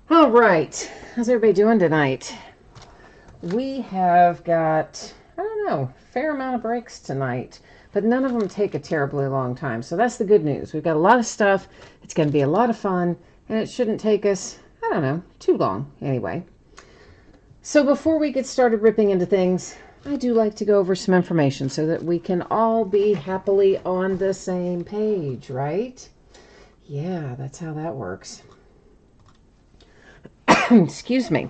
All right. How's everybody doing tonight? We have got, I don't know, a fair amount of breaks tonight, but none of them take a terribly long time. So that's the good news. We've got a lot of stuff. It's going to be a lot of fun, and it shouldn't take us, I don't know, too long anyway. So before we get started ripping into things, I do like to go over some information so that we can all be happily on the same page, right? Yeah, that's how that works. Excuse me.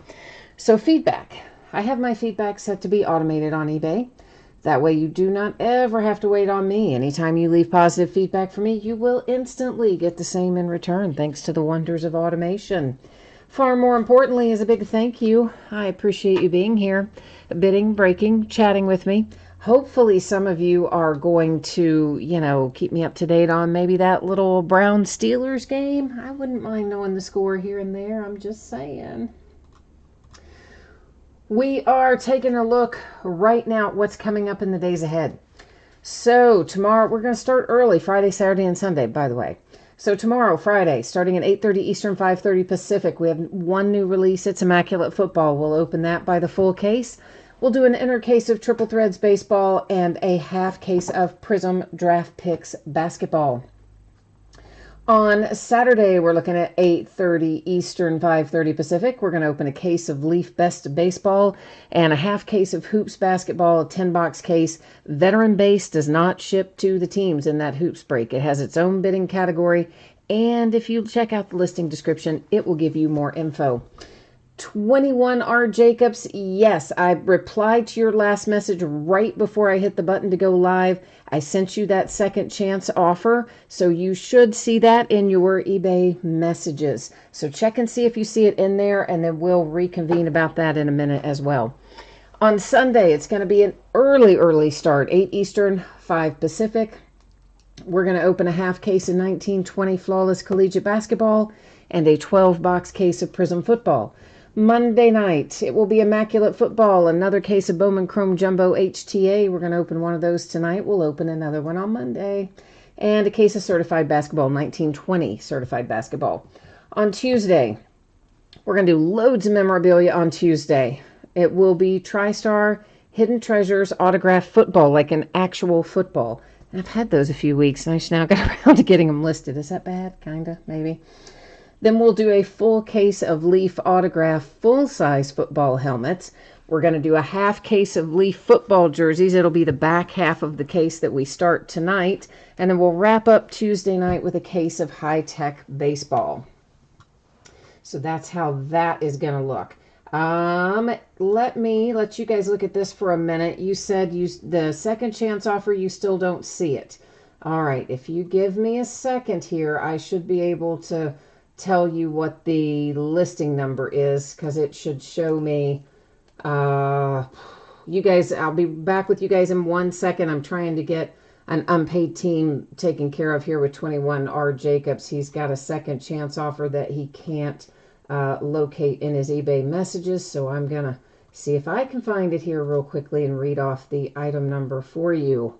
So feedback. I have my feedback set to be automated on eBay. That way you do not ever have to wait on me. Anytime you leave positive feedback for me, you will instantly get the same in return thanks to the wonders of automation. Far more importantly is a big thank you. I appreciate you being here, bidding, breaking, chatting with me. Hopefully some of you are going to, keep me up to date on maybe that little Brown Steelers game. I wouldn't mind knowing the score here and there. I'm just saying. We are taking a look right now at what's coming up in the days ahead. So tomorrow, we're going to start early, Friday, Saturday, and Sunday, by the way. So tomorrow, Friday, starting at 8:30 Eastern, 5:30 Pacific, we have one new release. It's Immaculate Football. We'll open that by the full case. We'll do an inner case of Triple Threads Baseball and a half case of Prism Draft Picks Basketball. On Saturday, we're looking at 8:30 Eastern, 5:30 Pacific. We're going to open a case of Leaf Best Baseball and a half case of Hoops Basketball, a 10-box case. Veteran Base does not ship to the teams in that Hoops break. It has its own bidding category, and if you check out the listing description, it will give you more info. 21R Jacobs, yes, I replied to your last message right before I hit the button to go live. I sent you that second chance offer, so you should see that in your eBay messages. So check and see if you see it in there, and then we'll reconvene about that in a minute as well. On Sunday, it's going to be an early start, 8 Eastern, 5 Pacific. We're going to open a half case of 1920 Flawless Collegiate Basketball and a 12-box case of Prism Football. Monday night, it will be Immaculate Football, another case of Bowman Chrome Jumbo HTA. We're going to open one of those tonight. We'll open another one on Monday. And a case of Certified Basketball, 1920 Certified Basketball. On Tuesday, we're going to do loads of memorabilia on Tuesday. It will be TriStar Hidden Treasures Autographed Football, like an actual football. And I've had those a few weeks, and I just now got around to getting them listed. Is that bad? Kinda, maybe. Then we'll do a full case of Leaf Autograph full-size football helmets. We're going to do a half case of Leaf football jerseys. It'll be the back half of the case that we start tonight. And then we'll wrap up Tuesday night with a case of high-tech baseball. So that's how that is going to look. Let me let you guys look at this for a minute. You said the second chance offer, you still don't see it. All right, if you give me a second here, I should be able to tell you what the listing number is, because it should show me. You guys, I'll be back with you guys in 1 second. I'm trying to get an unpaid team taken care of here with 21R Jacobs. He's got a second chance offer that he can't locate in his eBay messages, so I'm gonna see if I can find it here real quickly and read off the item number for you,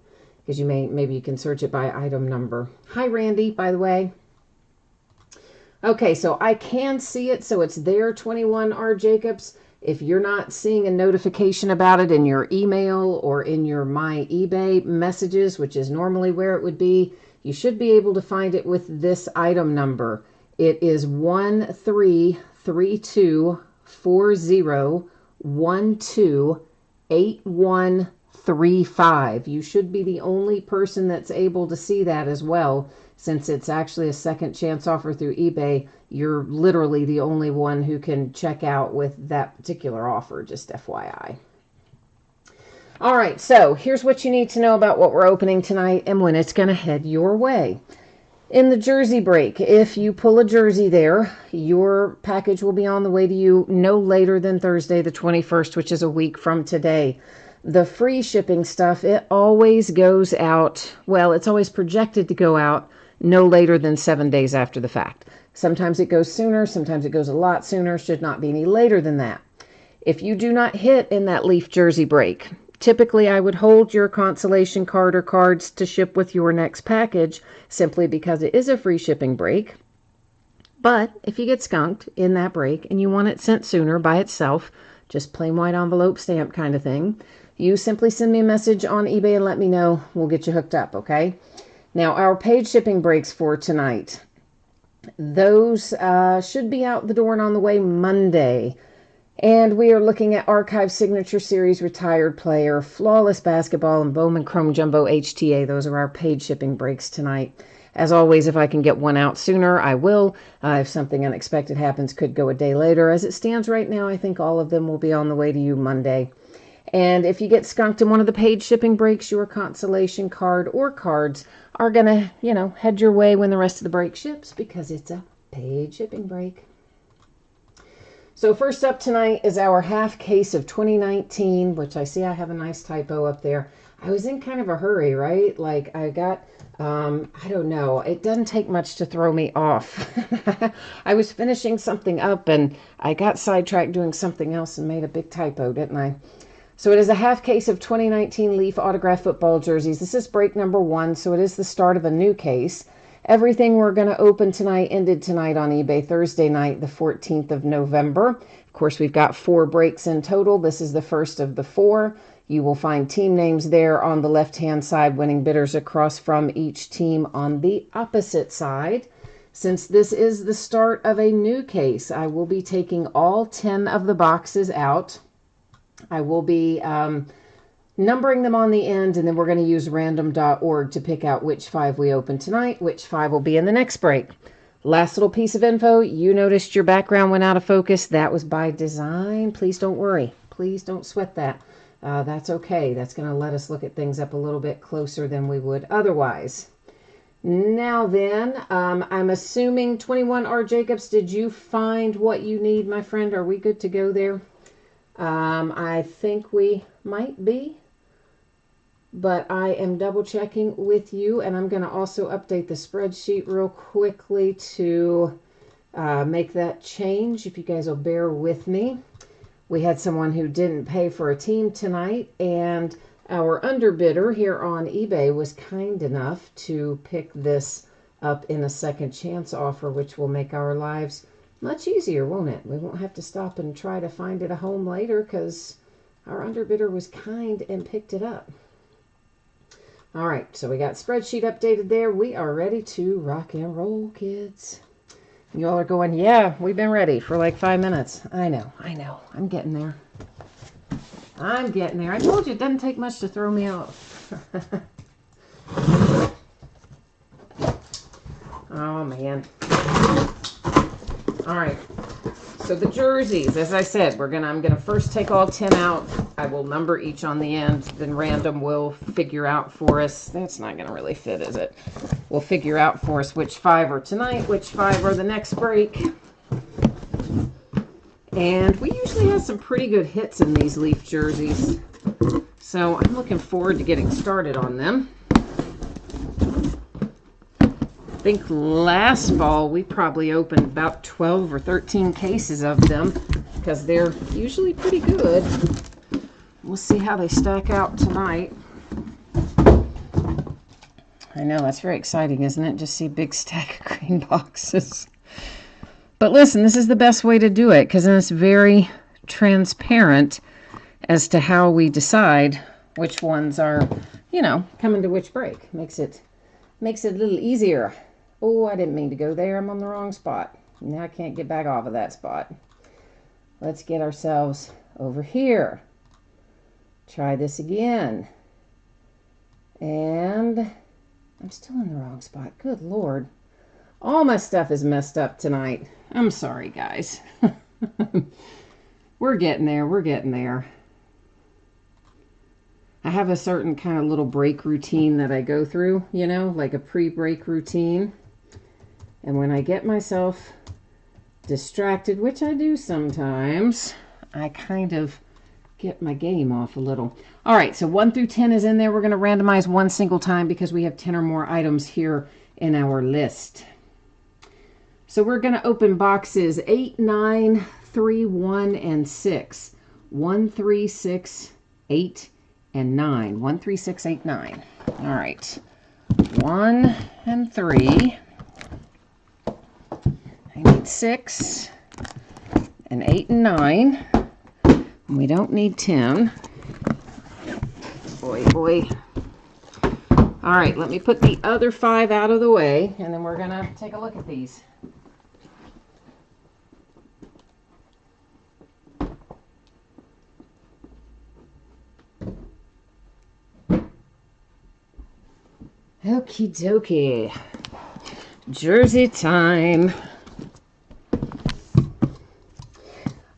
because maybe you can search it by item number. Hi Randy, by the way. Okay, so I can see it, so it's there, 21R Jacobs. If you're not seeing a notification about it in your email or in your My eBay messages, which is normally where it would be, you should be able to find it with this item number. It is 133240128135. You should be the only person that's able to see that as well. Since it's actually a second chance offer through eBay, you're literally the only one who can check out with that particular offer, just FYI. All right, so here's what you need to know about what we're opening tonight and when it's going to head your way. In the jersey break, if you pull a jersey there, your package will be on the way to you no later than Thursday the 21st, which is a week from today. The free shipping stuff, it always goes out, well, it's always projected to go out no later than 7 days after the fact. Sometimes it goes sooner, sometimes it goes a lot sooner, should not be any later than that. If you do not hit in that Leaf jersey break, typically I would hold your consolation card or cards to ship with your next package, simply because it is a free shipping break. But if you get skunked in that break and you want it sent sooner by itself, just plain white envelope stamp kind of thing, you simply send me a message on eBay and let me know. We'll get you hooked up, okay? Now, our paid shipping breaks for tonight, those should be out the door and on the way Monday. And we are looking at Archive Signature Series Retired Player, Flawless Basketball, and Bowman Chrome Jumbo HTA. Those are our paid shipping breaks tonight. As always, if I can get one out sooner, I will. If something unexpected happens, could go a day later. As it stands right now, I think all of them will be on the way to you Monday. And if you get skunked in one of the paid shipping breaks, your consolation card or cards are going to, head your way when the rest of the break ships, because it's a paid shipping break. So first up tonight is our half case of 2019, which I see I have a nice typo up there. I was in kind of a hurry, right? Like I got, I don't know, it doesn't take much to throw me off. I was finishing something up and I got sidetracked doing something else and made a big typo, didn't I? So it is a half case of 2019 Leaf autograph football jerseys. This is break number 1, so it is the start of a new case. Everything we're going to open tonight ended tonight on eBay Thursday night, the 14th of November. Of course, we've got 4 breaks in total. This is the first of the 4. You will find team names there on the left-hand side, winning bidders across from each team on the opposite side. Since this is the start of a new case, I will be taking all 10 of the boxes out. I will be numbering them on the end, and then we're going to use random.org to pick out which 5 we open tonight, which 5 will be in the next break. Last little piece of info, you noticed your background went out of focus. That was by design. Please don't worry. Please don't sweat that. That's okay. That's going to let us look at things up a little bit closer than we would otherwise. Now then, I'm assuming 21 R. Jacobs, did you find what you need, my friend? Are we good to go there? I think we might be, but I am double checking with you, and I'm going to also update the spreadsheet real quickly to make that change, if you guys will bear with me. We had someone who didn't pay for a team tonight, and our underbidder here on eBay was kind enough to pick this up in a second chance offer, which will make our lives much easier, won't it? We won't have to stop and try to find it a home later because our underbidder was kind and picked it up. All right, so we got spreadsheet updated there. We are ready to rock and roll, kids. You all are going, yeah, we've been ready for like 5 minutes. I know. I'm getting there. I told you it doesn't take much to throw me off. Oh, man. All right, so the jerseys, as I said, I'm gonna first take all 10 out. I will number each on the end, then random will figure out for us. That's not gonna really fit, is it? We'll figure out for us which 5 are tonight, which 5 are the next break. And we usually have some pretty good hits in these Leaf jerseys. So I'm looking forward to getting started on them. I think last fall we probably opened about 12 or 13 cases of them because they're usually pretty good. We'll see how they stack out tonight. I know, that's very exciting, isn't it? Just see a big stack of green boxes. But listen, this is the best way to do it because then it's very transparent as to how we decide which ones are, coming to which break. Makes it a little easier. Oh, I didn't mean to go there. I'm on the wrong spot. Now I can't get back off of that spot. Let's get ourselves over here. Try this again. And I'm still in the wrong spot. Good Lord. All my stuff is messed up tonight. I'm sorry, guys. We're getting there. I have a certain kind of little break routine that I go through, like a pre-break routine. And when I get myself distracted, which I do sometimes, I kind of get my game off a little. All right, so 1 through 10 is in there. We're going to randomize one single time because we have 10 or more items here in our list. So we're going to open boxes 8, 9, 3, 1, and 6. 1, 3, 6, 8, and 9. 1, 3, 6, 8, 9. All right. 1 and 3. I need and 6, and 8 and 9. We don't need 10. Boy, boy. All right, let me put the other 5 out of the way, and then we're going to take a look at these. Okie dokie. Jersey time.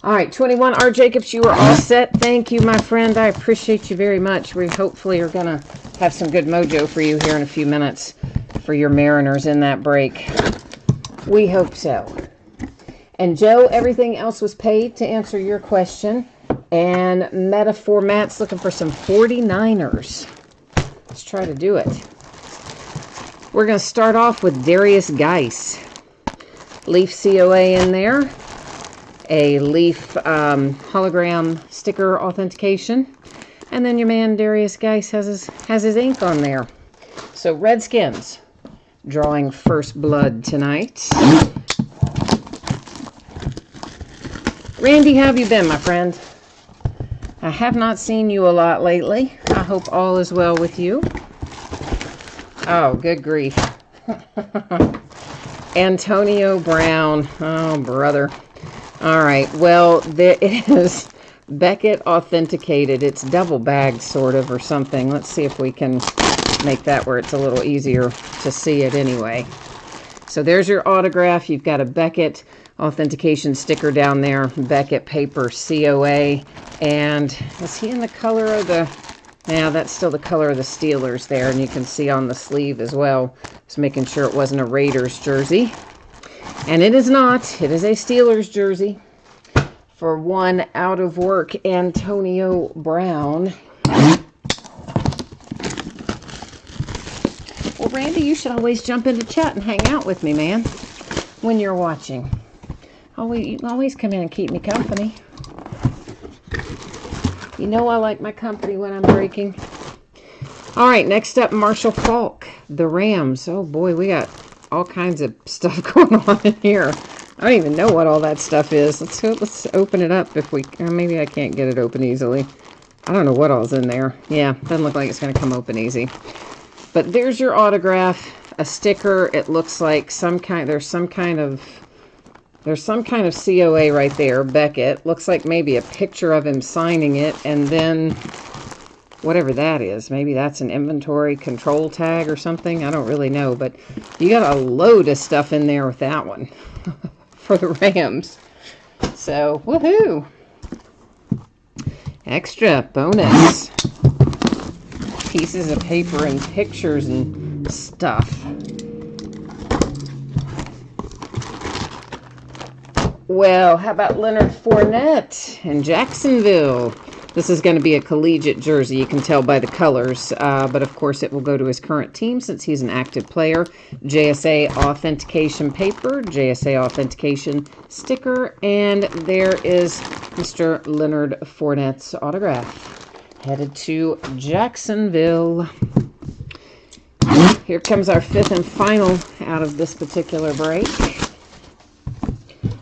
All right, 21, R. Jacobs, you are all set. Thank you, my friend. I appreciate you very much. We hopefully are going to have some good mojo for you here in a few minutes for your Mariners in that break. We hope so. And Joe, everything else was paid to answer your question. And Metaphor Matt's looking for some 49ers. Let's try to do it. We're going to start off with Darius Geis. Leaf COA in there. A Leaf hologram sticker authentication. And then your man Darius Geis has his ink on there. So Redskins drawing first blood tonight. Randy, how have you been, my friend? I have not seen you a lot lately. I hope all is well with you. Oh, good grief. Antonio Brown. Oh, brother. All right. Well, there is Beckett authenticated. It's double bagged, sort of, or something. Let's see if we can make that where it's a little easier to see it anyway. So there's your autograph. You've got a Beckett authentication sticker down there. Beckett paper COA. And is he in the color of the... Now, that's still the color of the Steelers there, and you can see on the sleeve as well. Just making sure it wasn't a Raiders jersey. And it is not. It is a Steelers jersey. For one out of work, Antonio Brown. Well, Randy, you should always jump into chat and hang out with me, man, when you're watching. You always come in and keep me company. You know I like my company when I'm breaking. All right, next up, Marshall Faulk, the Rams. Oh, boy, we got all kinds of stuff going on in here. I don't even know what all that stuff is. Let's open it up if we... maybe I can't get it open easily. I don't know what all's in there. Yeah, doesn't look like it's going to come open easy. But there's your autograph, a sticker. It looks like there's some kind of COA right there, Beckett. Looks like maybe a picture of him signing it, and then whatever that is. Maybe that's an inventory control tag or something. I don't really know, but you got a load of stuff in there with that one for the Rams. So, woohoo! Extra bonus. Pieces of paper and pictures and stuff. Well, how about Leonard Fournette in Jacksonville? This is going to be a collegiate jersey. You can tell by the colors, but of course it will go to his current team since he's an active player. JSA authentication paper, JSA authentication sticker, and there is Mr. Leonard Fournette's autograph. Headed to Jacksonville. Here comes our fifth and final out of this particular break.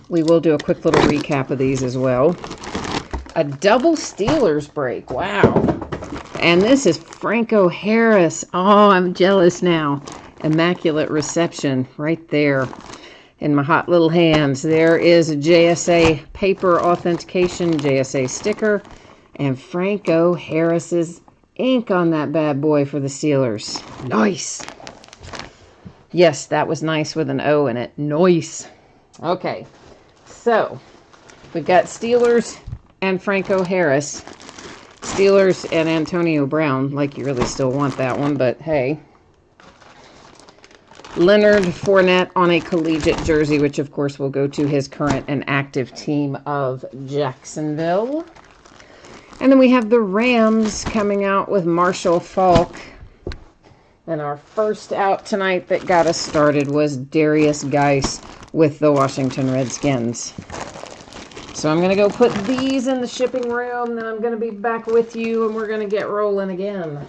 We will do a quick little recap of these as well. A double Steelers break. Wow. And this is Franco Harris. Oh, I'm jealous now. Immaculate Reception right there in my hot little hands. There is a JSA paper authentication, JSA sticker, and Franco Harris's ink on that bad boy for the Steelers. Nice. Yes, that was nice with an O in it. Nice. Okay. So, we've got Steelers and Franco Harris. Steelers and Antonio Brown. Like you really still want that one, but hey. Leonard Fournette on a collegiate jersey, which of course will go to his current and active team of Jacksonville. And then we have the Rams coming out with Marshall Faulk. And our first out tonight that got us started was Darius Geis with the Washington Redskins. So I'm going to go put these in the shipping room, then I'm going to be back with you, and we're going to get rolling again.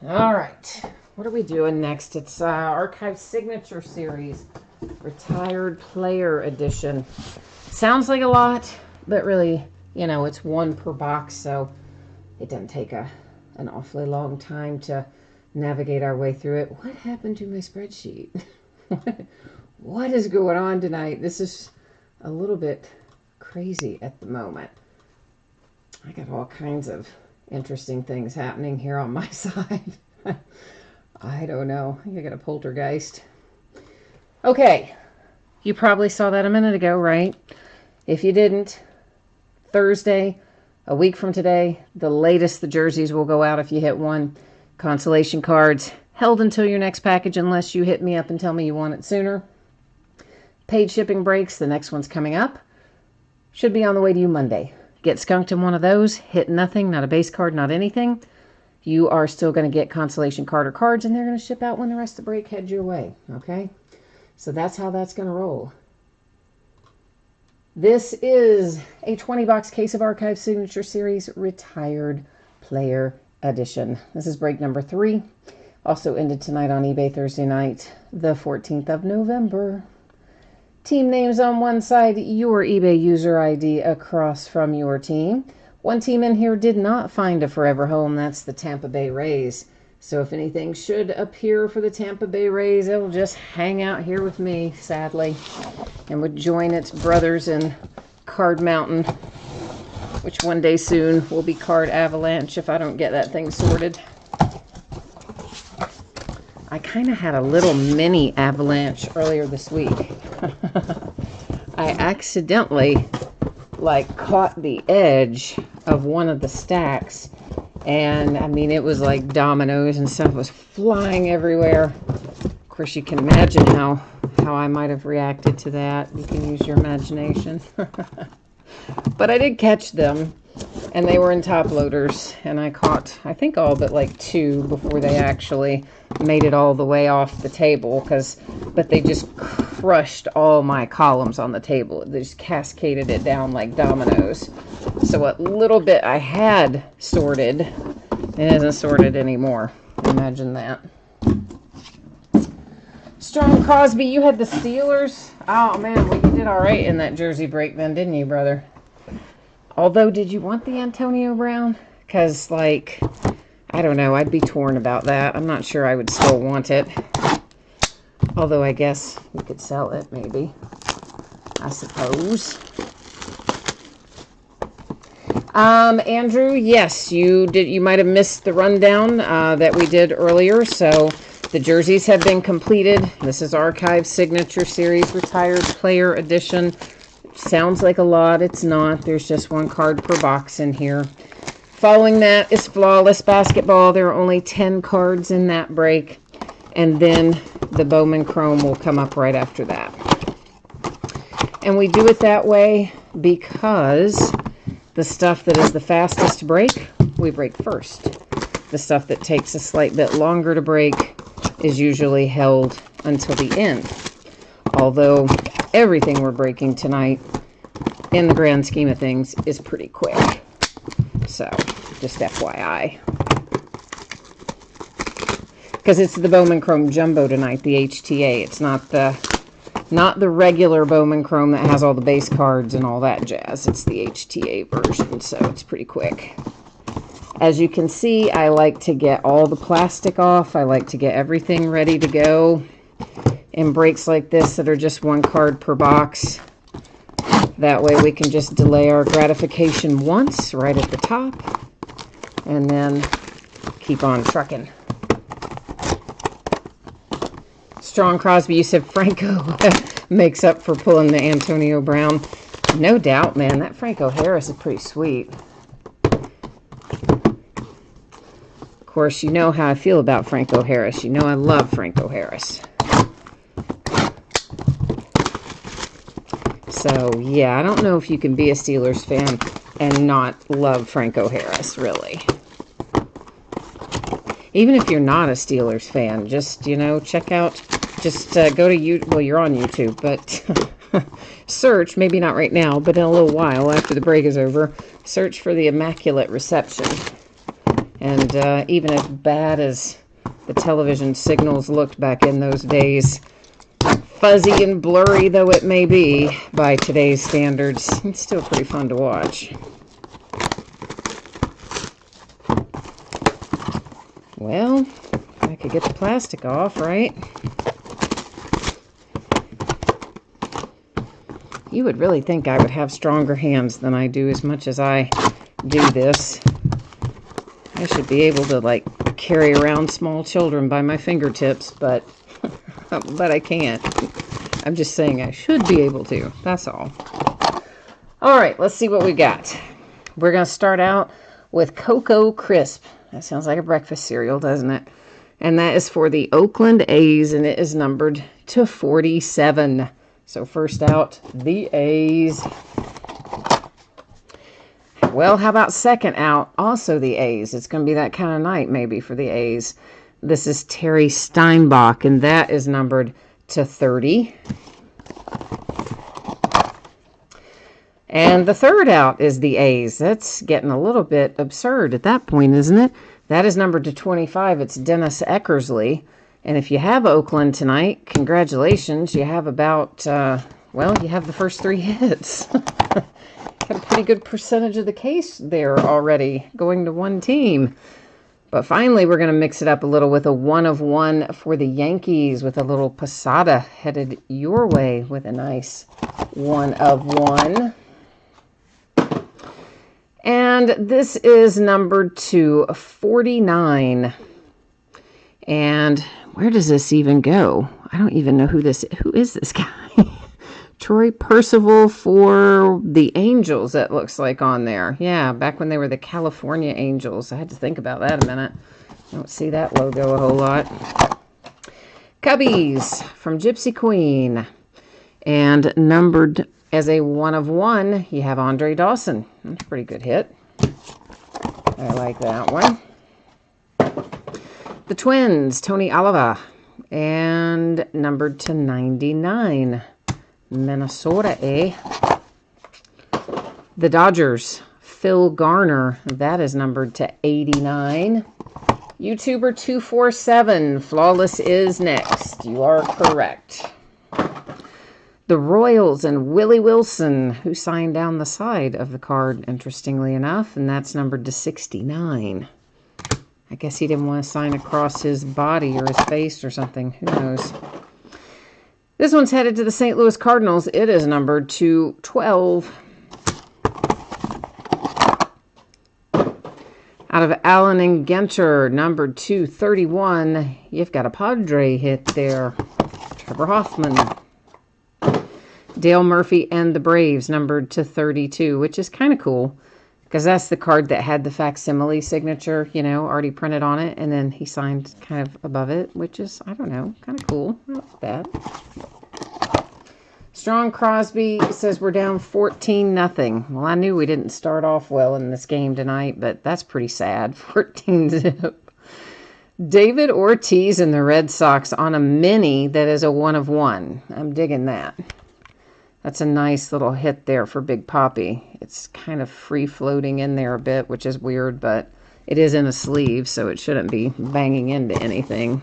All right. What are we doing next? It's Archive Signature Series, Retired Player Edition. Sounds like a lot, but really, you know, it's one per box, so it doesn't take an awfully long time to navigate our way through it. What happened to my spreadsheet? What is going on tonight? This is a little bit crazy at the moment. I got all kinds of interesting things happening here on my side. I don't know. I think I got a poltergeist. Okay. You probably saw that a minute ago, right? If you didn't, Thursday, a week from today, the latest the jerseys will go out if you hit one. Consolation cards held until your next package unless you hit me up and tell me you want it sooner. Paid shipping breaks. The next one's coming up. Should be on the way to you Monday. Get skunked in one of those. Hit nothing, not a base card, not anything. You are still going to get consolation card or cards, and they're going to ship out when the rest of the break heads your way. Okay? So that's how that's going to roll. This is a 20-box case of Archive Signature Series Retired Player Edition. This is break number 3. Also ended tonight on eBay Thursday night, the 14th of November. Team names on one side, your eBay user ID across from your team. One team in here did not find a forever home. That's the Tampa Bay Rays. So if anything should appear for the Tampa Bay Rays, it'll just hang out here with me, sadly, and would join its brothers in Card Mountain, which one day soon will be Card Avalanche if I don't get that thing sorted. I kind of had a little mini avalanche earlier this week. I accidentally caught the edge of one of the stacks, and I mean it was like dominoes and stuff was flying everywhere. Of course you can imagine how I might have reacted to that. You can use your imagination. But I did catch them, and they were in top loaders, and I caught I think all but like 2 before they actually made it all the way off the table, but they just crushed all my columns on the table. They just cascaded it down like dominoes. So what little bit I had sorted, it isn't sorted anymore. Imagine that. Strong Crosby, you had the Steelers. Oh man, well you did all right in that jersey break then, didn't you, brother? Although, did you want the Antonio Brown? Because, I don't know, I'd be torn about that. I'm not sure I would still want it. Although I guess we could sell it, maybe. I suppose. Andrew, yes, you did. You might have missed the rundown that we did earlier. So the jerseys have been completed. This is Archive Signature Series Retired Player Edition. Sounds like a lot. It's not. There's just one card per box in here. Following that is Flawless Basketball. There are only 10 cards in that break. And then the Bowman Chrome will come up right after that. And we do it that way because the stuff that is the fastest to break, we break first. The stuff that takes a slight bit longer to break is usually held until the end. Although everything we're breaking tonight, in the grand scheme of things, is pretty quick. So, just FYI. Because it's the Bowman Chrome Jumbo tonight, the HTA. It's not the regular Bowman Chrome that has all the base cards and all that jazz. It's the HTA version, so it's pretty quick. As you can see, I like to get all the plastic off. I like to get everything ready to go. In breaks like this that are just one card per box. That way we can just delay our gratification once right at the top and then keep on trucking. Strong Crosby, you said Franco makes up for pulling the Antonio Brown. No doubt, man. That Franco Harris is pretty sweet. Of course, you know how I feel about Franco Harris. You know I love Franco Harris. So, yeah, I don't know if you can be a Steelers fan and not love Franco Harris, really. Even if you're not a Steelers fan, just, check out, go to YouTube. Well, you're on YouTube, but search, maybe not right now, but in a little while after the break is over, search for the Immaculate Reception. And even as bad as the television signals looked back in those days, fuzzy and blurry though it may be by today's standards, it's still pretty fun to watch. Well, I could get the plastic off, right? You would really think I would have stronger hands than I do as much as I do this. I should be able to, like, carry around small children by my fingertips, but I can't. I'm just saying I should be able to. That's all. All right, let's see what we got. We're going to start out with Cocoa Crisp. That sounds like a breakfast cereal, doesn't it? And that is for the Oakland A's, and it is numbered to 47. So first out, the A's. Well, how about second out? Also the A's. It's going to be that kind of night maybe for the A's. This is Terry Steinbach, and that is numbered to 30. And the third out is the A's. That's getting a little bit absurd at that point, isn't it? That is numbered to 25. It's Dennis Eckersley. And if you have Oakland tonight, congratulations. You have about, well, you have the first 3 hits. Got a pretty good percentage of the case there already, going to one team. But finally, we're going to mix it up a little with a 1 of 1 for the Yankees, with a little Posada headed your way with a nice 1 of 1. And this is numbered to 49. And where does this even go? I don't even know who is this guy? Troy Percival for the Angels, that looks like on there. Yeah, back when they were the California Angels. I had to think about that a minute. I don't see that logo a whole lot. Cubbies from Gypsy Queen. And numbered as a 1 of 1, you have Andre Dawson. That's a pretty good hit. I like that one. The Twins, Tony Oliva. And numbered to 99. Minnesota, eh? The Dodgers, Phil Garner. That is numbered to 89. YouTuber 247, Flawless is next. You are correct. The Royals and Willie Wilson, who signed down the side of the card, interestingly enough, and that's numbered to 69. I guess he didn't want to sign across his body or his face or something. Who knows? This one's headed to the St. Louis Cardinals. It is numbered to 12. Out of Allen and Genter, numbered to 31. You've got a Padre hit there. Trevor Hoffman. Dale Murphy and the Braves, numbered to 32, which is kind of cool, because that's the card that had the facsimile signature, you know, already printed on it, and then he signed kind of above it, which is, I don't know, kind of cool. I like that. Strong Crosby says we're down 14-0. Well, I knew we didn't start off well in this game tonight, but that's pretty sad. 14-zip. David Ortiz and the Red Sox on a mini that is a 1 of 1. I'm digging that. That's a nice little hit there for Big Papi. It's kind of free-floating in there a bit, which is weird, but it is in a sleeve, so it shouldn't be banging into anything.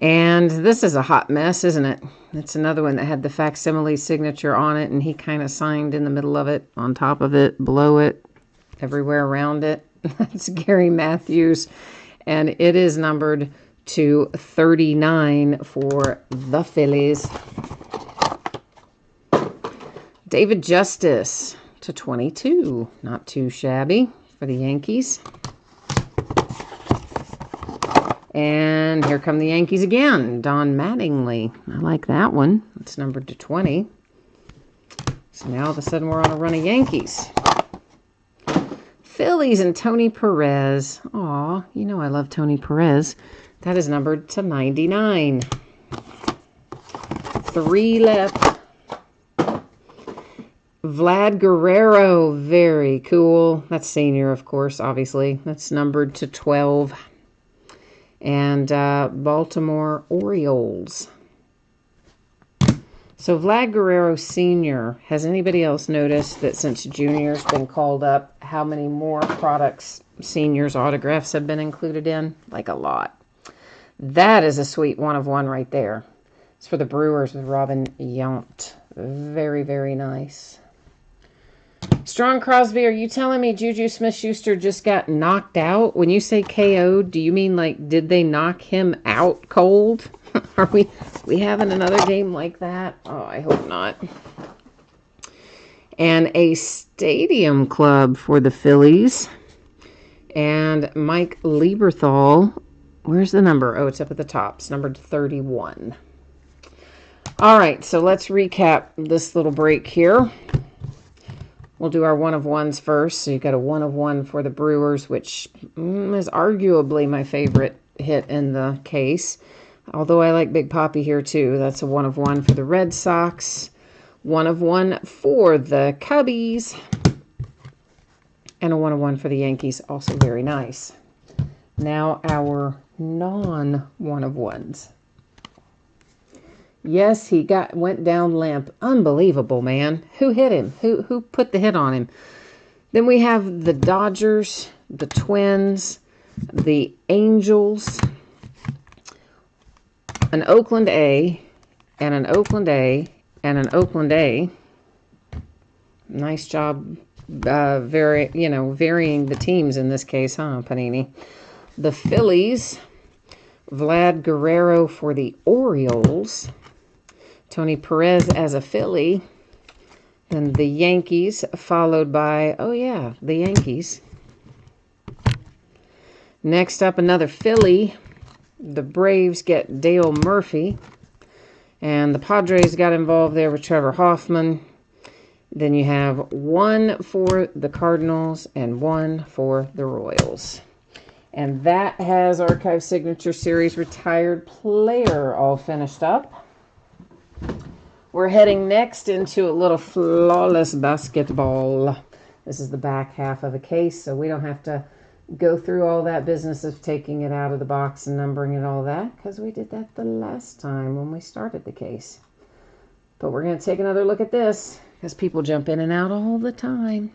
And this is a hot mess, isn't it? It's another one that had the facsimile signature on it, and he kind of signed in the middle of it, on top of it, below it, everywhere around it. That's Gary Matthews, and it is numbered to 39 for the Phillies. David Justice to 22. Not too shabby for the Yankees. And here come the Yankees again. Don Mattingly. I like that one. It's numbered to 20. So now all of a sudden we're on a run of Yankees. Phillies and Tony Perez. Aw, you know I love Tony Perez. That is numbered to 99. 3 left. Vlad Guerrero. Very cool. That's senior, of course, obviously. That's numbered to 12. And Baltimore Orioles. So Vlad Guerrero Sr., has anybody else noticed that since Junior's been called up, how many more products seniors autographs have been included in. Like a lot. That is a sweet 1 of 1 right there. It's for the Brewers with Robin Yount. Very, very nice. Strong Crosby, are you telling me Juju Smith-Schuster just got knocked out? When you say KO'd, do you mean like did they knock him out cold? Are we having another game like that? Oh, I hope not. And a Stadium Club for the Phillies. And Mike Lieberthal. Where's the number? Oh, it's up at the top. It's numbered 31. All right, so let's recap this little break here. We'll do our 1 of 1s first. So you've got a 1 of 1 for the Brewers, which is arguably my favorite hit in the case. Although I like Big Papi here too. That's a 1 of 1 for the Red Sox. 1 of 1 for the Cubbies. And a 1 of 1 for the Yankees. Also very nice. Now our non-1 of 1s. Yes, he went down limp. Unbelievable, man. Who hit him? Who put the hit on him? Then we have the Dodgers, the Twins, the Angels, an Oakland A, and an Oakland A, and an Oakland A. Nice job varying the teams in this case, huh, Panini? The Phillies, Vlad Guerrero for the Orioles, Tony Perez as a Philly, then the Yankees, followed by, oh yeah, the Yankees. Next up, another Philly. The Braves get Dale Murphy, and the Padres got involved there with Trevor Hoffman. Then you have 1 for the Cardinals and 1 for the Royals. And that has Archive Signature Series Retired Player all finished up. We're heading next into a little flawless basketball. This is the back half of the case, so we don't have to go through all that business of taking it out of the box and numbering it all that, because we did that the last time when we started the case. But we're going to take another look at this, because people jump in and out all the time.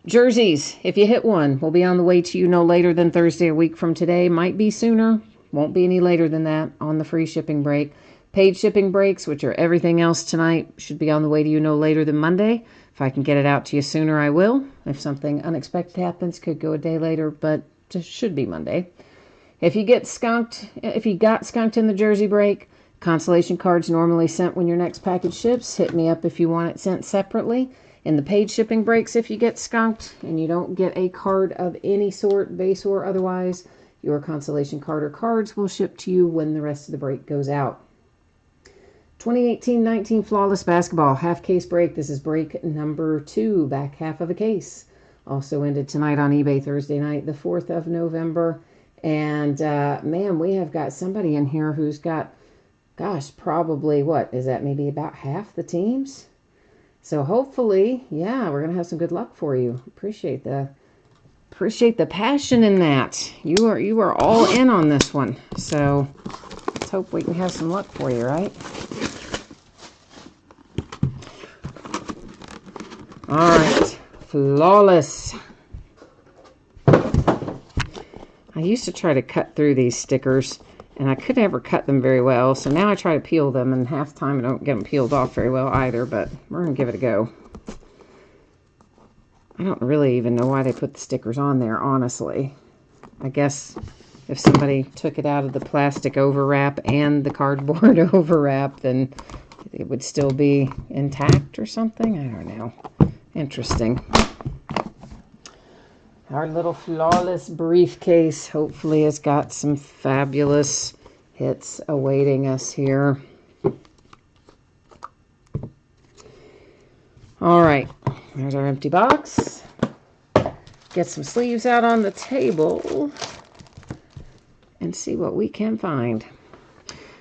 Jerseys, if you hit one, will be on the way to you no later than Thursday a week from today. Might be sooner, won't be any later than that on the free shipping break. Paid shipping breaks, which are everything else tonight, should be on the way to you no later than Monday. If I can get it out to you sooner, I will. If something unexpected happens, could go a day later, but it should be Monday. If you got skunked in the jersey break, consolation cards normally sent when your next package ships. Hit me up if you want it sent separately. In the paid shipping breaks, if you get skunked and you don't get a card of any sort, base or otherwise, your consolation card or cards will ship to you when the rest of the break goes out. 2018-19 Flawless Basketball half case break. This is break number 2, back half of a case. Also ended tonight on eBay Thursday night, the 4th of November. And man, we have got somebody in here who's got, gosh, probably what is that? Maybe about half the teams. So hopefully, yeah, we're gonna have some good luck for you. Appreciate the passion in that. You are all in on this one. So let's hope we can have some luck for you, right? All right, Flawless. I used to try to cut through these stickers, and I could never cut them very well, so now I try to peel them, and half the time I don't get them peeled off very well either, but we're going to give it a go. I don't really even know why they put the stickers on there, honestly. I guess if somebody took it out of the plastic overwrap and the cardboard overwrap, then it would still be intact or something. I don't know. Interesting. Our little Flawless briefcase hopefully has got some fabulous hits awaiting us here. All right, there's our empty box. Get some sleeves out on the table and see what we can find.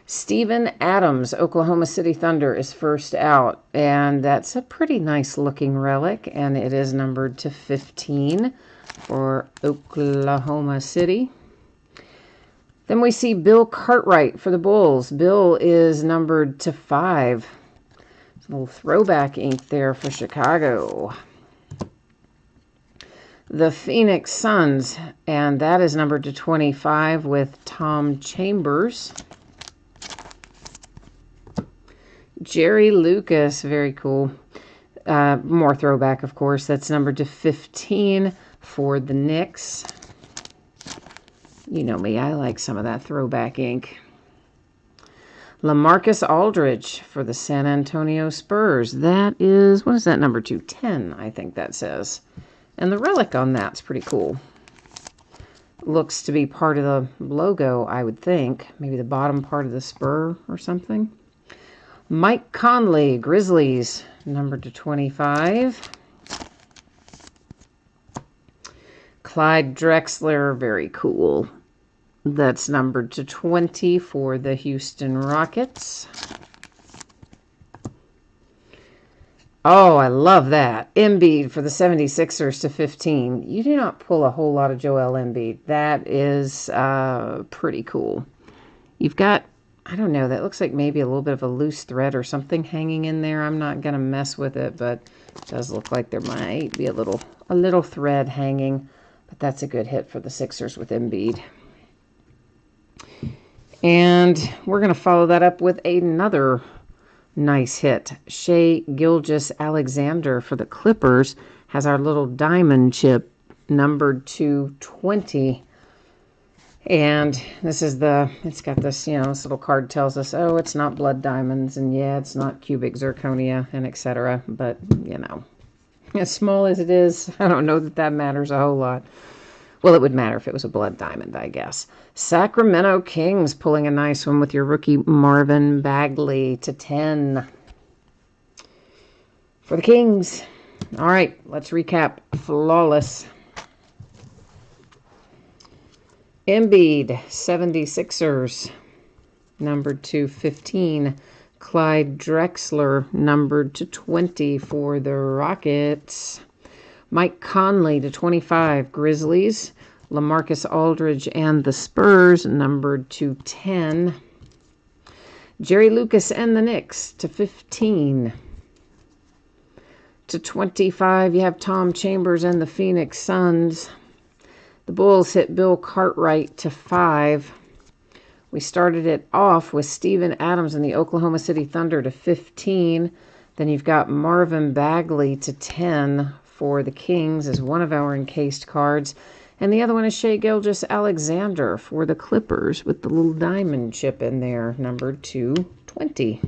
Steven Adams, Oklahoma City Thunder, is first out, and that's a pretty nice looking relic, and it is numbered to 15 for Oklahoma City. Then we see Bill Cartwright for the Bulls. Bill is numbered to 5. A little throwback ink there for Chicago. The Phoenix Suns, and that is numbered to 25 with Tom Chambers. Jerry Lucas, very cool. More throwback, of course. That's numbered to 15 for the Knicks. You know me, I like some of that throwback ink. LaMarcus Aldridge for the San Antonio Spurs. That is, what is that number 210, I think that says. And the relic on that's pretty cool. Looks to be part of the logo, I would think. Maybe the bottom part of the spur or something. Mike Conley, Grizzlies, numbered to 25. Clyde Drexler, very cool. That's numbered to 20 for the Houston Rockets. Oh, I love that. Embiid for the 76ers to 15. You do not pull a whole lot of Joel Embiid. That is pretty cool. You've got, I don't know, that looks like maybe a little bit of a loose thread or something hanging in there. I'm not going to mess with it, but it does look like there might be a little thread hanging. But that's a good hit for the Sixers with Embiid. And we're going to follow that up with another nice hit. Shai Gilgeous-Alexander for the Clippers has our little diamond chip numbered to 20. And this is it's got this, this little card tells us, oh, it's not blood diamonds, and yeah, it's not cubic zirconia, and etc. But, as small as it is, I don't know that matters a whole lot. Well, it would matter if it was a blood diamond, I guess. Sacramento Kings pulling a nice one with your rookie Marvin Bagley to 10. For the Kings. All right, let's recap. Flawless. Embiid, 76ers, numbered to 15. Clyde Drexler, numbered to 20 for the Rockets. Mike Conley to 25, Grizzlies. LaMarcus Aldridge and the Spurs, numbered to 10. Jerry Lucas and the Knicks to 15. To 25, you have Tom Chambers and the Phoenix Suns. The Bulls hit Bill Cartwright to 5. We started it off with Steven Adams and the Oklahoma City Thunder to 15. Then you've got Marvin Bagley to 10 for the Kings as one of our encased cards. And the other one is Shai Gilgeous-Alexander for the Clippers with the little diamond chip in there, numbered to 20.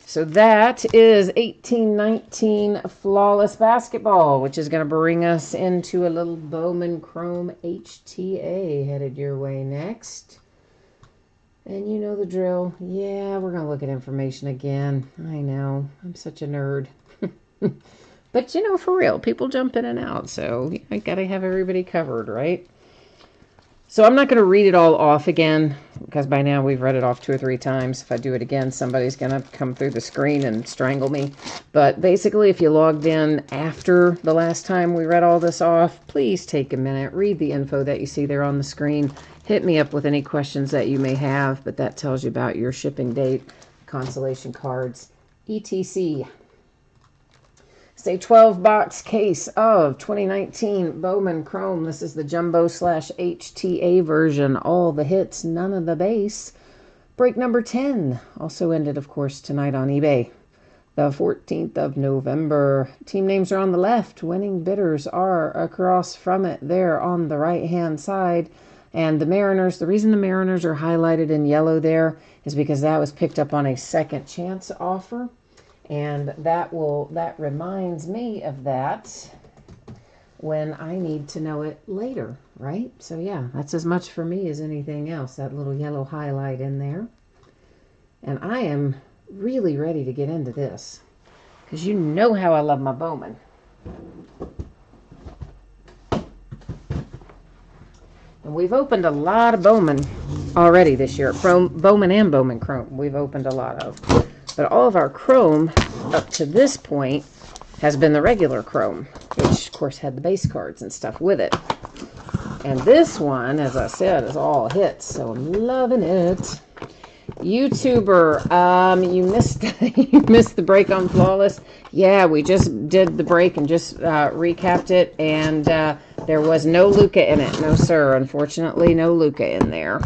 So that is 1819 Flawless Basketball, which is going to bring us into a little Bowman Chrome HTA headed your way next. And you know the drill. Yeah, we're going to look at information again. I know. I'm such a nerd. But, for real, people jump in and out, so I got to have everybody covered, right? So I'm not going to read it all off again, because by now we've read it off 2 or 3 times. If I do it again, somebody's going to come through the screen and strangle me. But basically, if you logged in after the last time we read all this off, please take a minute, read the info that you see there on the screen. Hit me up with any questions that you may have, but that tells you about your shipping date, consolation cards, etc. It's a 12-box case of 2019 Bowman Chrome. This is the Jumbo/HTA version. All the hits, none of the base. Break number 10. Also ended, of course, tonight on eBay. The 14th of November. Team names are on the left. Winning bidders are across from it there on the right-hand side. And the Mariners, the reason the Mariners are highlighted in yellow there is because that was picked up on a second chance offer. And that reminds me of that when I need to know it later, right? So yeah, that's as much for me as anything else, that little yellow highlight in there. And I am really ready to get into this, because you know how I love my Bowman. And we've opened a lot of Bowman already this year. Bowman and Bowman Chrome we've opened a lot of. But all of our Chrome up to this point has been the regular Chrome, which of course had the base cards and stuff with it. And this one, as I said, is all hits, so I'm loving it. YouTuber, you missed you missed the break on Flawless. Yeah, we just did the break and just recapped it, and there was no Luca in it. No, sir. Unfortunately, no Luca in there.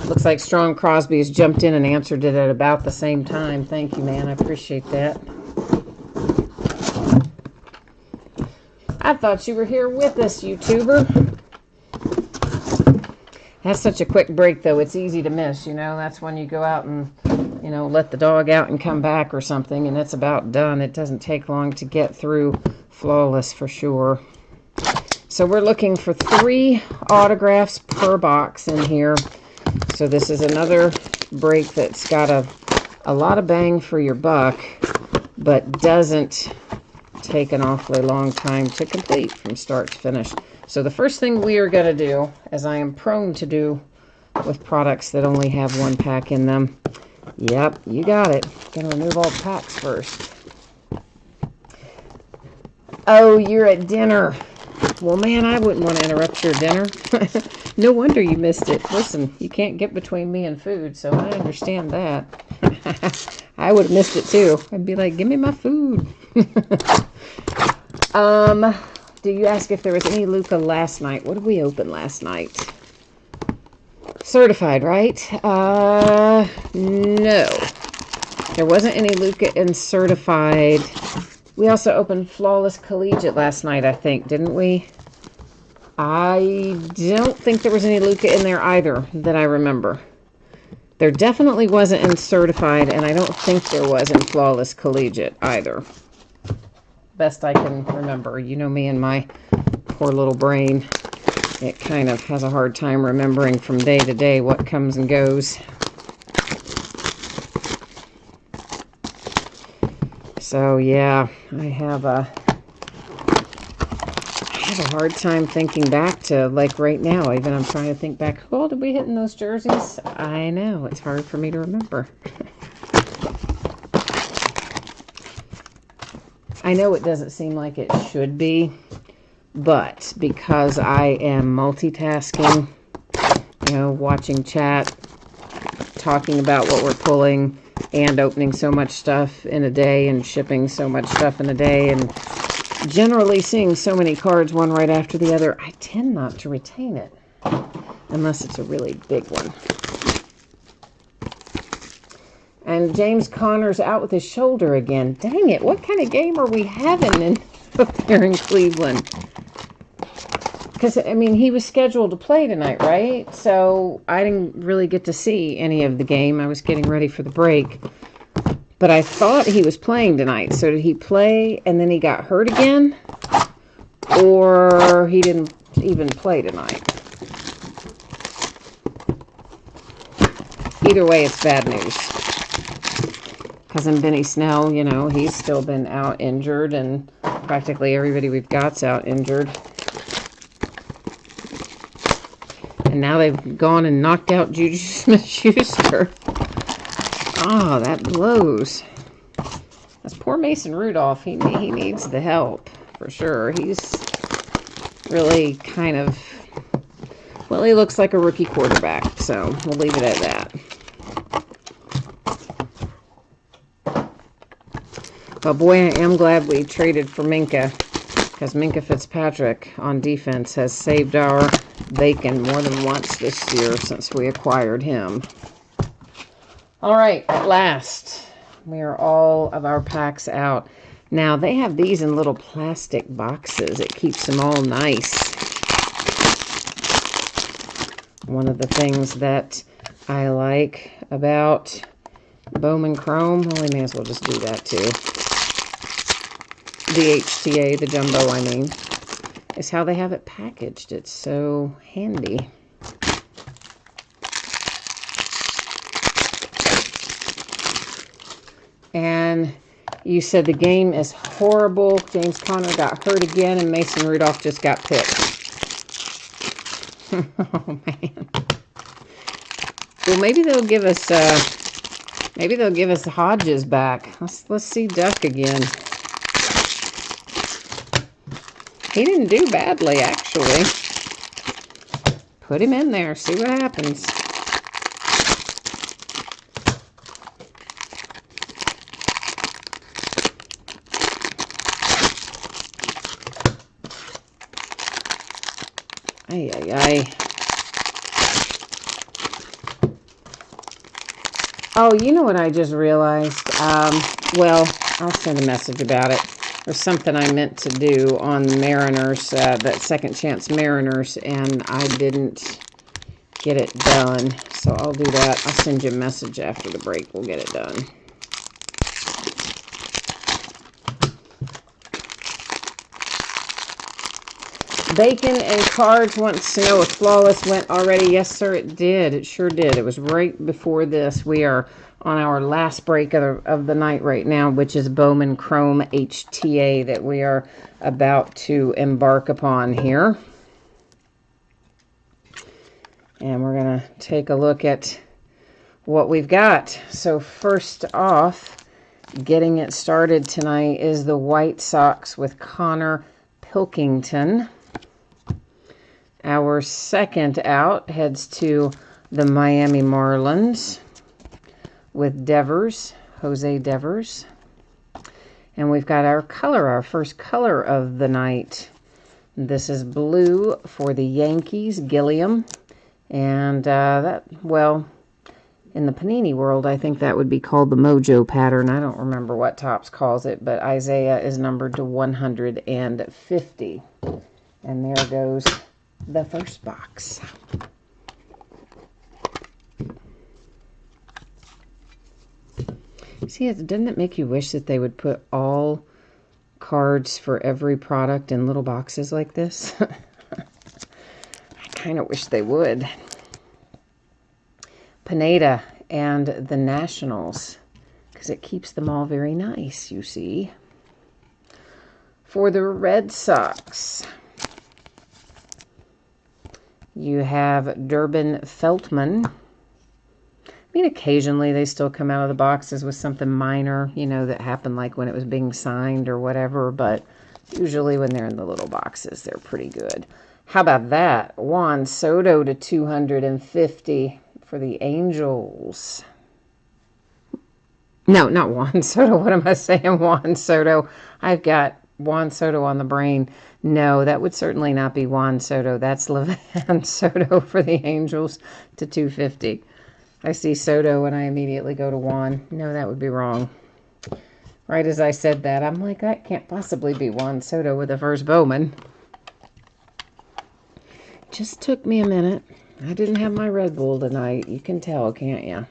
Looks like Strong Crosby has jumped in and answered it at about the same time. Thank you, man. I appreciate that. I thought you were here with us, YouTuber. That's such a quick break, though. It's easy to miss, you know. That's when you go out and, you know, let the dog out and come back or something, and it's about done. It doesn't take long to get through Flawless for sure. So we're looking for 3 autographs per box in here. So this is another break that's got a lot of bang for your buck, but doesn't take an awfully long time to complete from start to finish. So the first thing we are going to do, as I am prone to do with products that only have 1 pack in them, yep, you got it. Going to remove all the packs first. Oh, you're at dinner. Well, man, I wouldn't want to interrupt your dinner. No wonder you missed it. Listen, you can't get between me and food, so I understand that. I would have missed it too. I'd be like, give me my food. Do you ask if there was any Luca last night? What did we open last night? Certified, right? No. There wasn't any Luca in certified. We also opened Flawless Collegiate last night, I think, didn't we? I don't think there was any Luca in there either that I remember. There definitely wasn't in certified, and I don't think there was in Flawless Collegiate either. Best I can remember. You know me and my poor little brain. It kind of has a hard time remembering from day to day what comes and goes. So yeah, I have a hard time thinking back to, like, right now. Even I'm trying to think back, who all did we hit in those jerseys? I know, it's hard for me to remember. I know it doesn't seem like it should be, but because I am multitasking, you know, watching chat, talking about what we're pulling, and opening so much stuff in a day, and shipping so much stuff in a day, and generally seeing so many cards one right after the other, I tend not to retain it, unless it's a really big one. And James Conner's out with his shoulder again. Dang it, what kind of game are we having up there in Cleveland? Because, I mean, he was scheduled to play tonight, right? So I didn't really get to see any of the game. I was getting ready for the break. But I thought he was playing tonight. So did he play and then he got hurt again? Or he didn't even play tonight? Either way, it's bad news. Cousin Benny Snell, you know, he's still been out injured, and practically everybody we've got's out injured. And now they've gone and knocked out Juju Smith-Schuster. Oh, that blows. That's poor Mason Rudolph. He needs the help, for sure. He's really kind of, well, he looks like a rookie quarterback, so we'll leave it at that. But boy, I am glad we traded for Minka, because Minka Fitzpatrick on defense has saved our bacon more than once this year since we acquired him. All right, at last, we are all of our packs out. Now, they have these in little plastic boxes. It keeps them all nice. One of the things that I like about Bowman Chrome, well, we may as well just do that too. The HTA, the jumbo, I mean, is how they have it packaged. It's so handy. And you said the game is horrible. James Conner got hurt again, and Mason Rudolph just got picked. Oh man. Well, maybe they'll give us Hodges back. Let's see Duck again. He didn't do badly, actually. Put him in there. See what happens. Ay, ay, ay. Oh, you know what I just realized? Well, I'll send a message about it. There's something I meant to do on the Mariners, that Second Chance Mariners, and I didn't get it done. So I'll do that. I'll send you a message after the break. We'll get it done. Bacon and Cards wants to know if Flawless went already. Yes, sir, it did. It sure did. It was right before this. We are on our last break of the night right now, which is Bowman Chrome HTA that we are about to embark upon here. And we're going to take a look at what we've got. So first off, getting it started tonight is the White Sox with Connor Pilkington. Our second out heads to the Miami Marlins with Devers, Jose Devers. And we've got our color, our first color of the night. This is blue for the Yankees, Gilliam. And that, well, in the Panini world, I think that would be called the Mojo pattern. I don't remember what Topps calls it, but Isaiah is numbered to 150. And there goes the first box. See, doesn't it make you wish that they would put all cards for every product in little boxes like this? I kind of wish they would. Pineda and the Nationals, because it keeps them all very nice, you see. For the Red Sox, you have Durbin Feltman. I mean, occasionally they still come out of the boxes with something minor, you know, that happened like when it was being signed or whatever, but usually when they're in the little boxes, they're pretty good. How about that? Juan Soto to 250 for the Angels. No, not Juan Soto. What am I saying? Juan Soto. I've got Juan Soto on the brain. No, that would certainly not be Juan Soto. That's Levan Soto for the Angels to 250. I see Soto and I immediately go to Juan. No, that would be wrong. Right as I said that, I'm like, that can't possibly be Juan Soto with the first Bowman. Just took me a minute. I didn't have my Red Bull tonight. You can tell, can't you?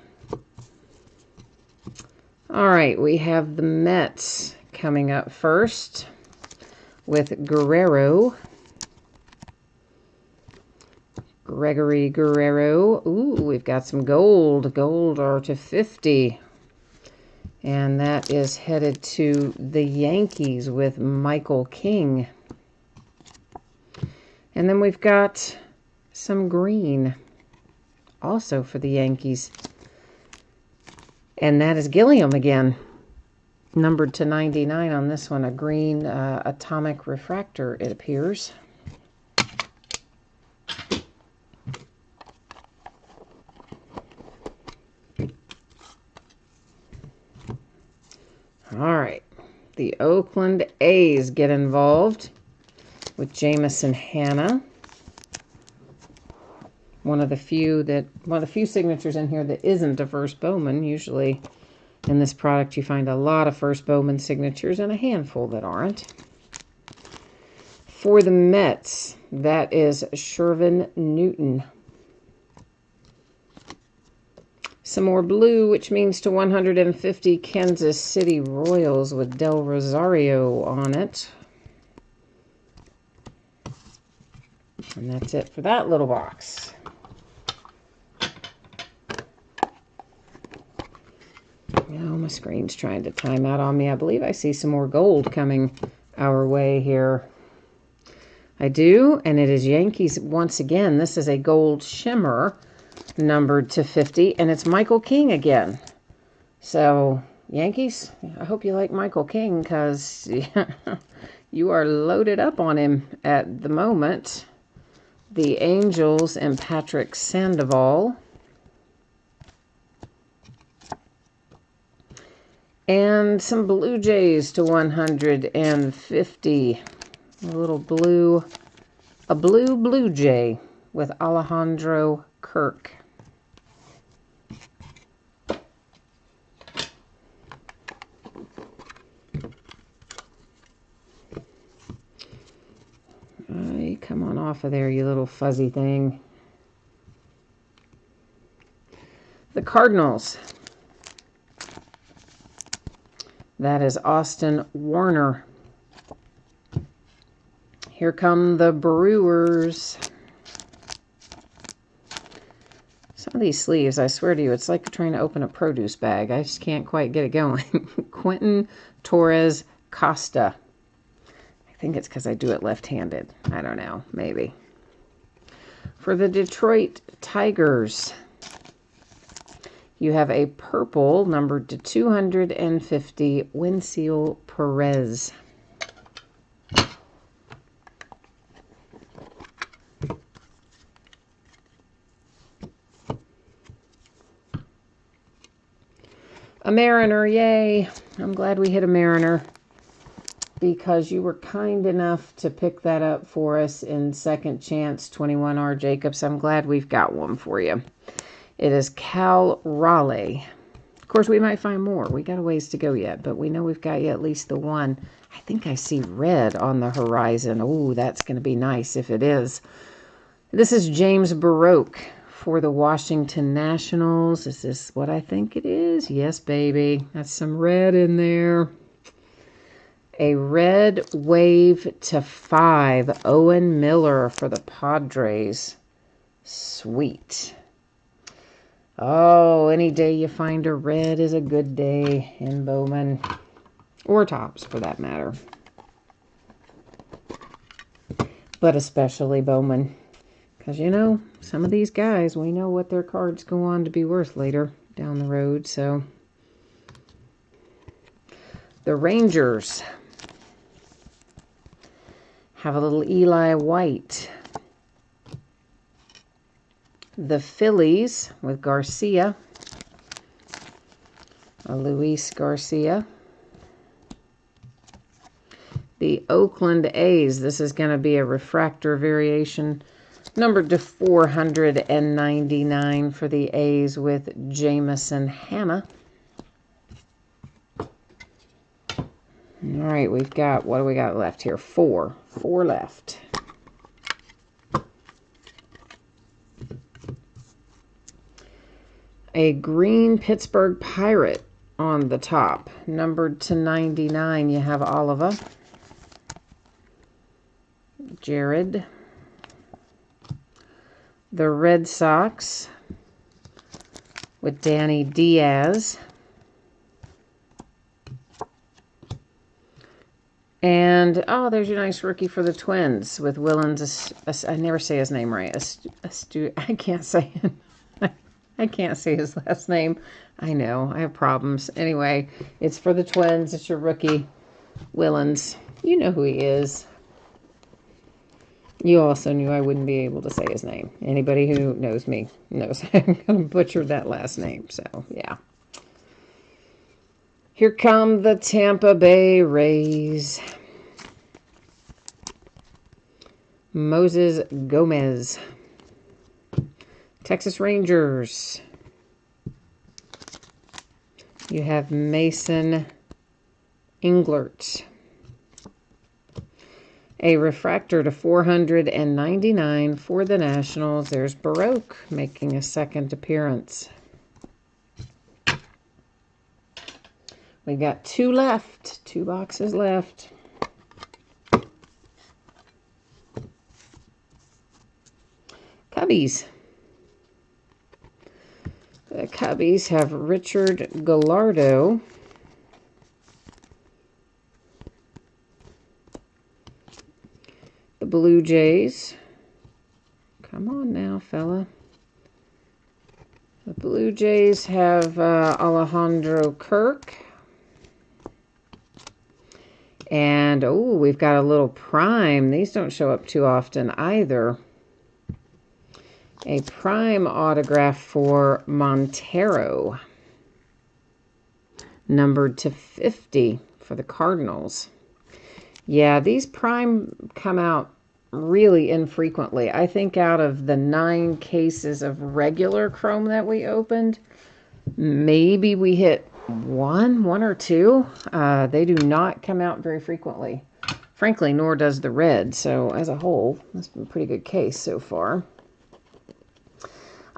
All right, we have the Mets coming up first with Guerrero. Gregory Guerrero. Ooh, we've got some gold. Gold are to 50. And that is headed to the Yankees with Michael King. And then we've got some green also for the Yankees. And that is Gilliam again. Numbered to 99 on this one. A green atomic refractor, it appears. All right, the Oakland A's get involved with Jamison Hanna. One of the few signatures in here that isn't a first Bowman. Usually in this product you find a lot of first Bowman signatures and a handful that aren't. For the Mets, that is Shervin Newton. Some more blue, which means to 150 Kansas City Royals with Del Rosario on it. And that's it for that little box. Now my screen's trying to time out on me. I believe I see some more gold coming our way here. I do, and it is Yankees once again. This is a gold shimmer numbered to 50, and it's Michael King again. So, Yankees, I hope you like Michael King, because you are loaded up on him at the moment. the Angels and Patrick Sandoval. And some Blue Jays to 150. A little blue, a Blue Jay with Alejandro Kirk. Come on off of there, you little fuzzy thing. The Cardinals. That is Austin Warner. Here come the Brewers. Some of these sleeves, I swear to you, it's like trying to open a produce bag. I just can't quite get it going. Quentin Torres Costa. I think it's because I do it left-handed. I don't know. Maybe. For the Detroit Tigers, you have a purple numbered to 250, Wenceel Perez. A Mariner, yay. I'm glad we hit a Mariner, because you were kind enough to pick that up for us in Second Chance 21R Jacobs. I'm glad we've got one for you. It is Cal Raleigh. Of course, we might find more. We got a ways to go yet, but we know we've got you at least the one. I think I see red on the horizon. Oh, that's going to be nice if it is. This is James Baroque for the Washington Nationals. Is this what I think it is? Yes, baby. That's some red in there. A red wave to 5, Owen Miller for the Padres. Sweet. Oh, any day you find a red is a good day in Bowman. Or Topps, for that matter. But especially Bowman. Because, you know, some of these guys, we know what their cards go on to be worth later down the road. So, the Rangers have a little Eli White. The Phillies with Garcia. A Luis Garcia. The Oakland A's. This is going to be a refractor variation. Numbered to 499 for the A's with Jamison Hanna. All right, we've got, what do we got left here? Four left. A green Pittsburgh Pirate on the top. Numbered to 99, you have Oliva. Jared. The Red Sox with Danny Diaz. And, oh, there's your nice rookie for the Twins with Willens. I never say his name right. I can't say it. I can't say his last name. I know. I have problems. Anyway, it's for the Twins. It's your rookie, Willens. You know who he is. You also knew I wouldn't be able to say his name. Anybody who knows me knows I'm going to butcher that last name. So, yeah. Here come the Tampa Bay Rays. Moses Gomez. Texas Rangers. You have Mason Englert. A refractor to 499 for the Nationals. There's Baroque making a second appearance. We got two left. 2 boxes left. Cubbies. The Cubbies have Richard Gallardo. The Blue Jays. Come on now, fella. The Blue Jays have Alejandro Kirk. And, oh, we've got a little prime. These don't show up too often either. A prime autograph for Montero, numbered to 50 for the Cardinals. Yeah, these prime come out really infrequently. I think out of the 9 cases of regular chrome that we opened, maybe we hit one or two. They do not come out very frequently. Frankly, nor does the red. So as a whole, that's been a pretty good case so far.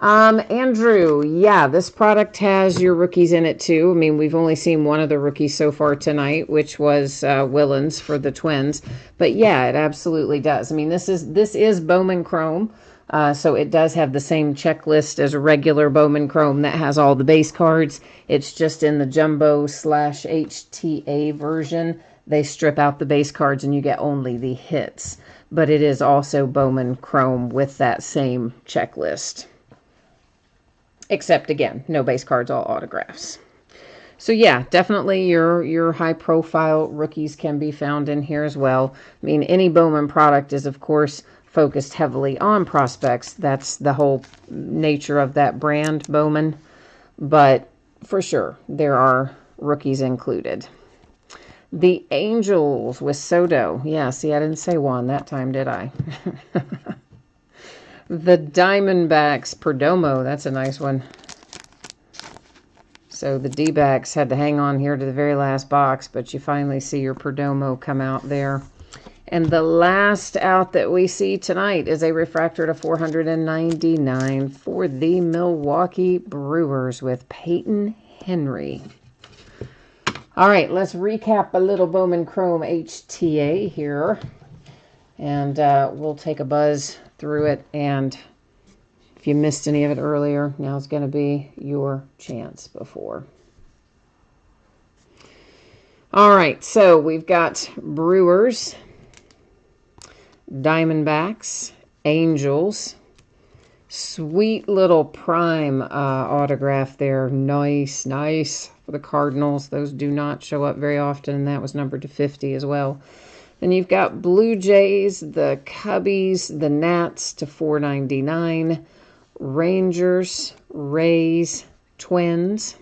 Andrew, yeah, this product has your rookies in it too. I mean, we've only seen one of the rookies so far tonight, which was Willens for the Twins. But yeah, it absolutely does. I mean, this is Bowman Chrome, so it does have the same checklist as a regular Bowman Chrome that has all the base cards. It's just in the Jumbo / HTA version. They strip out the base cards and you get only the hits. But it is also Bowman Chrome with that same checklist. Except, again, no base cards, all autographs. So, yeah, definitely your high-profile rookies can be found in here as well. I mean, any Bowman product is, of course, focused heavily on prospects. That's the whole nature of that brand, Bowman. But, for sure, there are rookies included. The Angels with Soto. Yeah, see, I didn't say one that time, did I? The Diamondbacks, Perdomo, that's a nice one. So the D-backs had to hang on here to the very last box, but you finally see your Perdomo come out there. And the last out that we see tonight is a refractor to 499 for the Milwaukee Brewers with Peyton Henry. All right, let's recap a little Bowman Chrome HTA here. And we'll take a buzz through it, and if you missed any of it earlier, now's going to be your chance before. All right, so we've got Brewers, Diamondbacks, Angels. Sweet little prime autograph there. Nice for the Cardinals. Those do not show up very often, and that was numbered to 50 as well. Then you've got Blue Jays, the Cubbies, the Nats to 499, Rangers, Rays, Twins,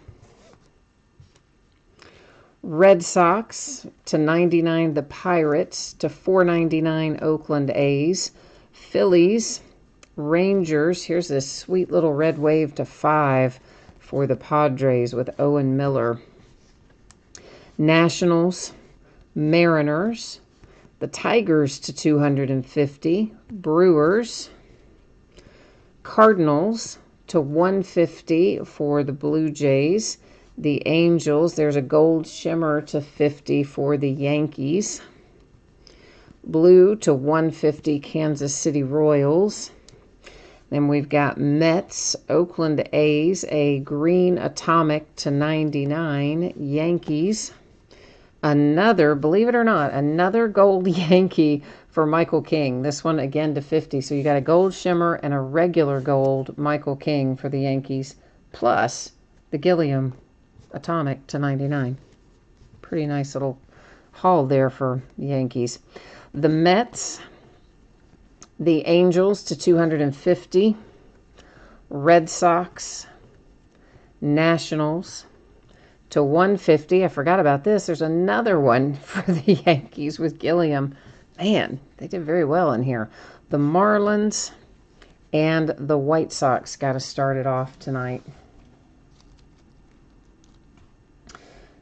Red Sox to 99, the Pirates to 499, Oakland A's, Phillies, Rangers. Here's this sweet little red wave to 5 for the Padres with Owen Miller. Nationals, Mariners, the Tigers to 250, Brewers, Cardinals to 150 for the Blue Jays, the Angels. There's a gold shimmer to 50 for the Yankees, blue to 150, Kansas City Royals. Then we've got Mets, Oakland A's, a green atomic to 99, Yankees. Another, believe it or not, another gold Yankee for Michael King. This one again to 50. So you got a gold shimmer and a regular gold Michael King for the Yankees, plus the Gilliam atomic to 99. Pretty nice little haul there for the Yankees. The Mets, the Angels to 250, Red Sox, Nationals to 150. I forgot about this. There's another one for the Yankees with Gilliam. Man, they did very well in here. The Marlins and the White Sox got to start it off tonight.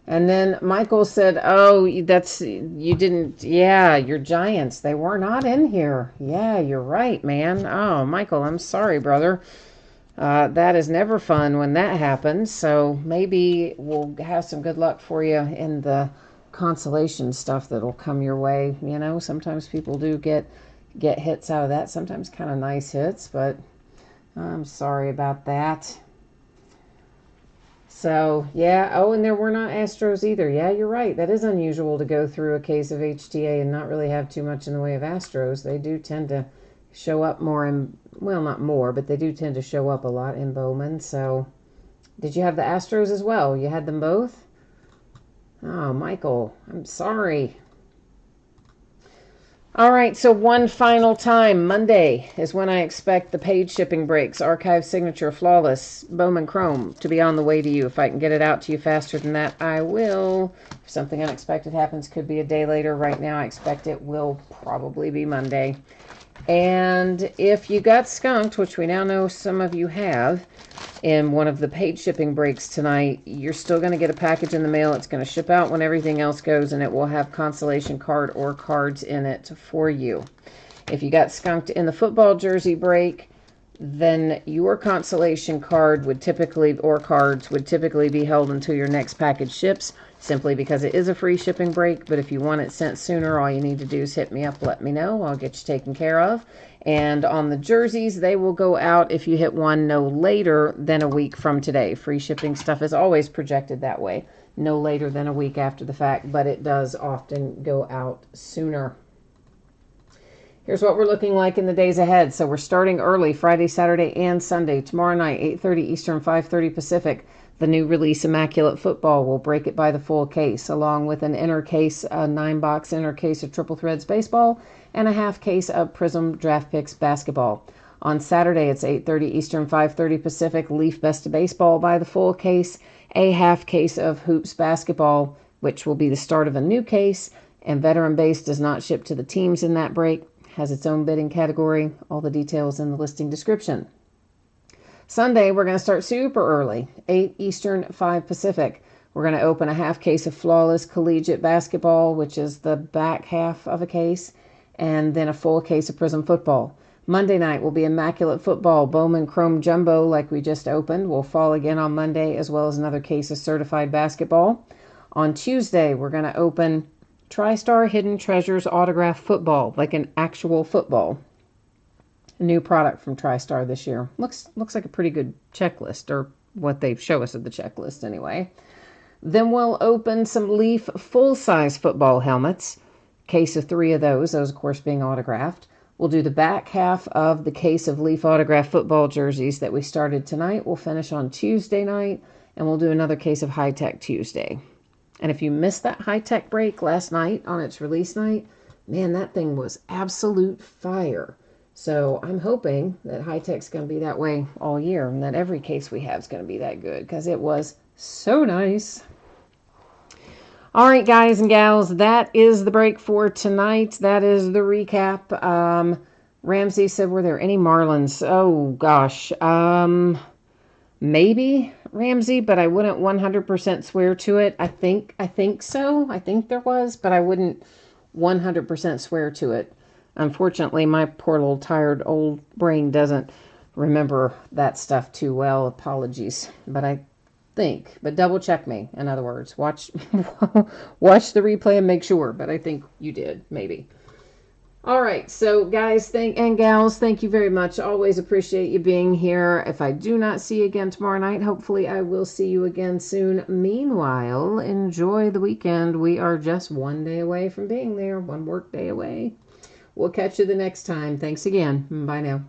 And then Michael said, oh, you didn't, yeah, your Giants, they were not in here. Yeah, you're right, man. Oh, Michael, I'm sorry, brother. That is never fun when that happens. So maybe we'll have some good luck for you in the consolation stuff that'll come your way. You know, sometimes people do get hits out of that. Sometimes kind of nice hits, but I'm sorry about that. So, yeah. Oh, and there were not Astros either. Yeah, you're right. That is unusual to go through a case of HTA and not really have too much in the way of Astros. They do tend to show up more in, well, not more, but they do tend to show up a lot in Bowman. So, did you have the Astros as well? You had them both? Oh, Michael, I'm sorry. All right, so one final time. Monday is when I expect the paid shipping breaks, archive signature, flawless, Bowman Chrome, to be on the way to you. If I can get it out to you faster than that, I will. If something unexpected happens, could be a day later. Right now, I expect it will probably be Monday. And if you got skunked, which we now know some of you have, in one of the paid shipping breaks tonight, you're still going to get a package in the mail. It's going to ship out when everything else goes, and it will have consolation card or cards in it for you. If you got skunked in the football jersey break, then your consolation card would typically, or cards would typically be held until your next package ships, simply because it is a free shipping break. But if you want it sent sooner, all you need to do is hit me up, let me know. I'll get you taken care of. And on the jerseys, they will go out if you hit one no later than a week from today. Free shipping stuff is always projected that way, no later than a week after the fact, but it does often go out sooner. Here's what we're looking like in the days ahead. So we're starting early Friday, Saturday, and Sunday. Tomorrow night, 8:30 Eastern, 5:30 Pacific. The new release Immaculate Football will break it by the full case, along with an inner case, a 9-box inner case of Triple Threads baseball, and a half case of Prism Draft Picks basketball. On Saturday, it's 8:30 Eastern, 5:30 Pacific. Leaf Best of Baseball by the full case, a half case of Hoops basketball, which will be the start of a new case. And Veteran Base does not ship to the teams in that break. Has its own bidding category. All the details in the listing description. Sunday, we're going to start super early, 8 Eastern, 5 Pacific. We're going to open a half case of Flawless Collegiate Basketball, which is the back half of a case, and then a full case of Prism Football. Monday night will be Immaculate Football, Bowman Chrome Jumbo, like we just opened, will fall again on Monday, as well as another case of Certified Basketball. On Tuesday, we're going to open TriStar Hidden Treasures Autograph Football, like an actual football. A new product from TriStar this year. Looks like a pretty good checklist, or what they show us of the checklist anyway. Then we'll open some Leaf full-size football helmets. Case of 3 of those of course being autographed. We'll do the back half of the case of Leaf autographed football jerseys that we started tonight. We'll finish on Tuesday night, and we'll do another case of High Tech Tuesday. And if you missed that High Tech break last night on its release night, man, that thing was absolute fire. So I'm hoping that High Tech's going to be that way all year, and that every case we have is going to be that good, because it was so nice. All right, guys and gals, that is the break for tonight. That is the recap. Ramsey said, were there any Marlins? Oh, gosh. Maybe, Ramsey, but I wouldn't 100% swear to it. I think so. I think there was, but I wouldn't 100% swear to it. Unfortunately, my poor little tired old brain doesn't remember that stuff too well. Apologies. But double check me, in other words. Watch watch the replay and make sure, but I think you did, maybe. All right, so guys and gals, thank you very much. Always appreciate you being here. If I do not see you again tomorrow night, hopefully I will see you again soon. Meanwhile, enjoy the weekend. We are just one day away from being there, one work day away. We'll catch you the next time. Thanks again. Bye now.